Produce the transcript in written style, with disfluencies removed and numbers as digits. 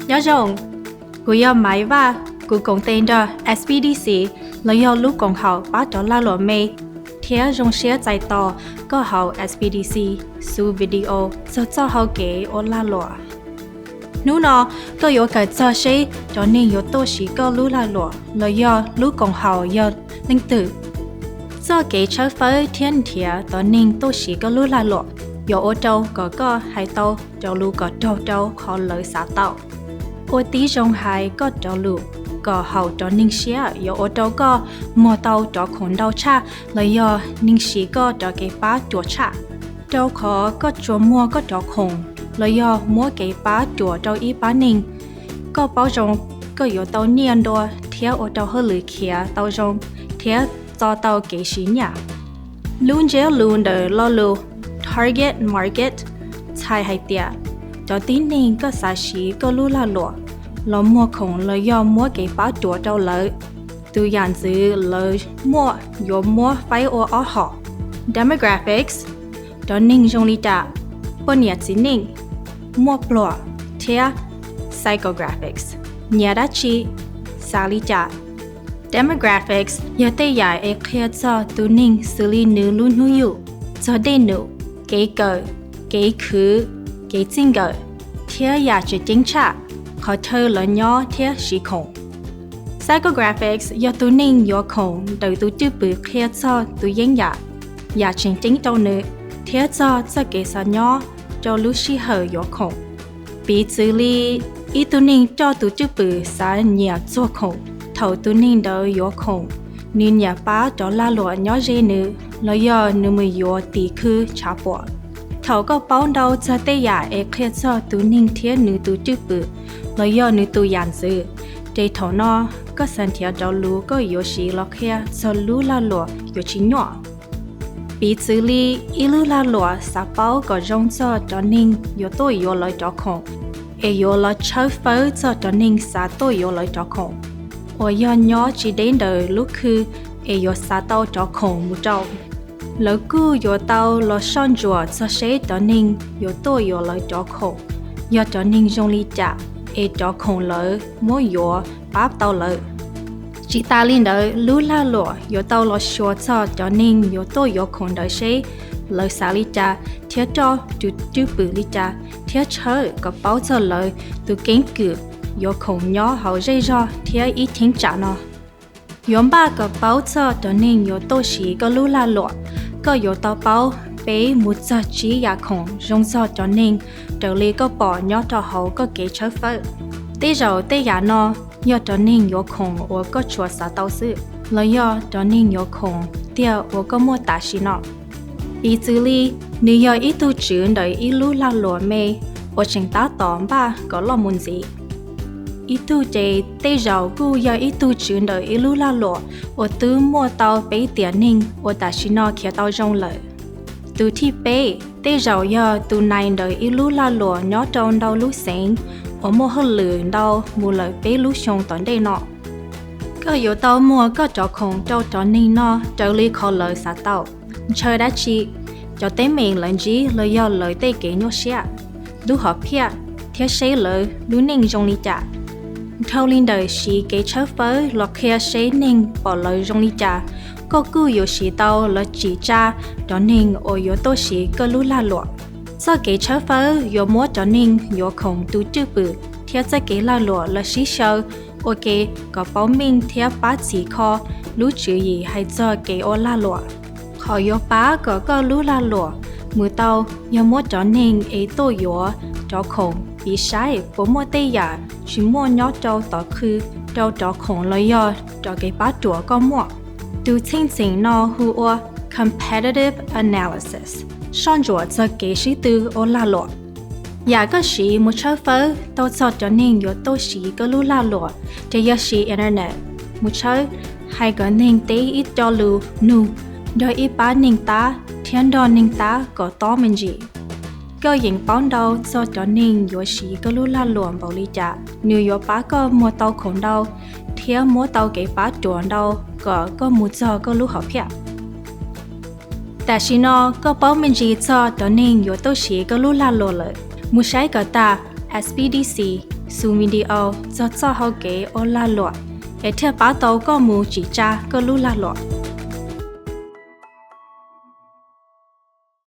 nhớ rộngกูยอมหมายว่ากูคงเต็นดอ SPDC แล้วยอลูกของเขาป้าจอลาหลวเมเทียจงเชียใจต่อก็เขา SPDC สู่วิดีโอจะเจ้าเขาเก๋โอลาหลวนู้นก็ยกเกิดเจอใช้จอนี่ยกโตชีก็รู้ลาหลวแล้วยอลูกของเขายอลิงตือเจ้าเก๋เชื่อเฟอเทียนเทียตอนนิ่งโตชีก็รู้ลาหลวยอโอเจ้าก็ให้เต้าเจ้าลูกก็เจ้าขอเลยสาเต้าโอตีจงหายก็เจ้าลูกก็เขาจอนิ่งเชียยอโอเจ้าก็มัวเต้าจอขนเต้าชาแล้วยอนิ่งชีก็จอเก๋ป้าจัวชาเจ้าขอก็จัวมัวก็จอคงแล้วยอมัวเก๋ป้าจัวเจ้าอีป้านิ่งก็เป้าจงก็ยอเต้าเนียนดัวเทียโอเจ้าเฮลือเขียเต้าจงเทียจอเต้าเก๋ชีหยาลุนเจลุนเดอลอลู target market ชายให้เตียจอตีนิ่งก็สาชีก็รู้ลาหลัวแล้วมัวคงเลยยอมัวเก๋ป้าจัวเจ้าเลยตัวอย่างซื้อเลยมัวยอมัวไฟโออ้อหอ demographics จอนิ่งจงลีจ่าปนเนียจีนิ่งมัวปลัวเทีย psychographics เนียดัชีสาลิจ่า demographics ยาเตยายเอเคลียจอตัวนิ่งสิลีนูลุนหูอยู่จอเดนูเก๋เกอเก๋คือเก๋จิงเกอเทียอยากจะจิงชาขอเธอเลยย่อเทียชีคง psychographics ยาตัวนิ่งยอคงโดยตัวจื้อปือเคลียจอตัวยังอยากจิงจิงเจ้าเนื้อเทียจอจะเก๋สัญญาเจ้าลูชีเหยอคงปีจือลีอีตัวนิ่งเจ้าตัวจื้อปือสายเหนียจัวคงเท่าตัวนิ่งเดยอคงนินยาป้าจอลาหลวย่อเจเนื้อแล้วยอนึมือยอตีคือชาปวดเขาก็เป้าเดาจะเตยาเอเคลียจอตัวนิ่งเทียนือตัวจื้อปือแล้วยอนือตัวยันซื้อเจถอนอก็สันเทียเจ้าลูก็โยชีล็อกเฮียจะลูลาหลวโยชิญญ์ปีจือลีอีลูลาหลวสาเป้าก็จงจอจอนิ่งโยโตโยลอยจอคงเอโยลอเชฟเฟอร์จอจอนิ่งสาโตโยลอยจอคงโอยอนย่อจีเดนเดอลูกคือเอโยสาเต้าจอคงมุเจ้าแล้วกูโยเต้าลอช่อนจัวจะเชจอนิ่งโยโตโยลอยจอคงยอจอนิ่งจงลีจ่าเอจอคงเลยมัวโยป้าเต้าเลยจิตาลินเดอลูลาหลัวโยเต้าลอชัวจอจอนิ่งโยโตโยคงเดอเชเลยสาลิจ่าเทียจอจุปือลิจ่าเทียเชอกับเป้าเจอเลยตัวเก่งกือยอคงย่อเขาเจจอเทียอีทิ้งจ่าเนาะยอมบ้ากับเป้าเจอจอนิ่งโยโตชีก็ลูลาหลัวก็โยเต้าเป้าเป้มุจจียาคงจงจอจอนิ่งเดลีก็ปอย่อจอเขาก็เกเชฟเฟอร์เตจอเตยานอยอจอนิ่งโยคงโอก็ชัวสาเต้าซื้อแล้วยอจอนิ่งโยคงเตียโอก็มัวตาชินอปีจือลีนิยออีตูจืนเดอีลูลาหลัวเมโอชิงตาตอมบ้าก็ลอมุนซีอีตูเจเตจอกูยออีตูจืนเดอีลูลาหลัวโอตื้อมัวเต้าไปเตียนิ่งโอตาชินอเขียเต้าจงเลยตูที่เป้เตจอยอตูนายเดอีลูลาหลัวย่อจงเดาลูเซงโอโมหลือเดามูเลยเป้ลูชงตอนเดนอก็อยู่เต้ามัวก็จอคงเจ้าจอนิ่งนอเจ้าลีขอเลยสาเต้าเชอได้ชีเจ้าเต้เมงหลังจีเลยยอเลยเต้เก๋โยเชียดูหอบเพียเทียเชเลยดูนิ่งจงลีจ่าเท่าลินเดอชีเก๋เชฟเฟอร์หลอกเคียเชนิ่งปอเลยจงลีจ่าก็กู้อยู่ชีเต้าและจีจ้าจอนิ่งโอโยโตชีก็รู้ลาหลวเจ้าเก๋เชฟเฟอร์โยมัวจอนิ่งโยคงตูจื้อปือเทียจะเก๋ลาหลวและชีเชอโอเคก็เป้ามิงเทียป้าจีคอรู้จื้อยีให้เจ้าเก๋โอลาหลวขอโยป้าก็รู้ลาหลวมือเต้าโยมัวจอนิ่งเอโตโยจอคงปีใช้ปมัวเตยาชิมัวย่อเจ้าต่อคือเจ้าจอคงเลยยอจอเก๋ป้าจัวก็มัวดูจริงๆนอหัว competitive analysis ช่อนจัวจะเกชิตือโอลาหลวอยากก็ชีมุชเฟอร์ตัวจอดจอนิ่งโยโตชีก็รู้ลาหลวจะยาชีอินเทอร์เน็ตมุชให้ก็นิ่งเตอีจอลูนูโดยอีป้านิ่งตาเทียนดอนนิ่งตาก็ต้อมันจีก็ยิงป้อนดาวจอดจอนิ่งโยชีก็รู้ลาหลวบริจานิวยอป้าก็มัวเตาของดาวเทียมัวเตาเก๋ป้าจวนดาวก็มูจอก็รู้หอบเพียแต่ชินอก็เป้ามันจีจอตอนนิ่งโยโตชีก็รู้ลาโลเลยมูใช้ก็ตา SPDC su video cho hau kế ô la lọ. Ê thiab báo tàu có mù chỉ cha có lú la lọ.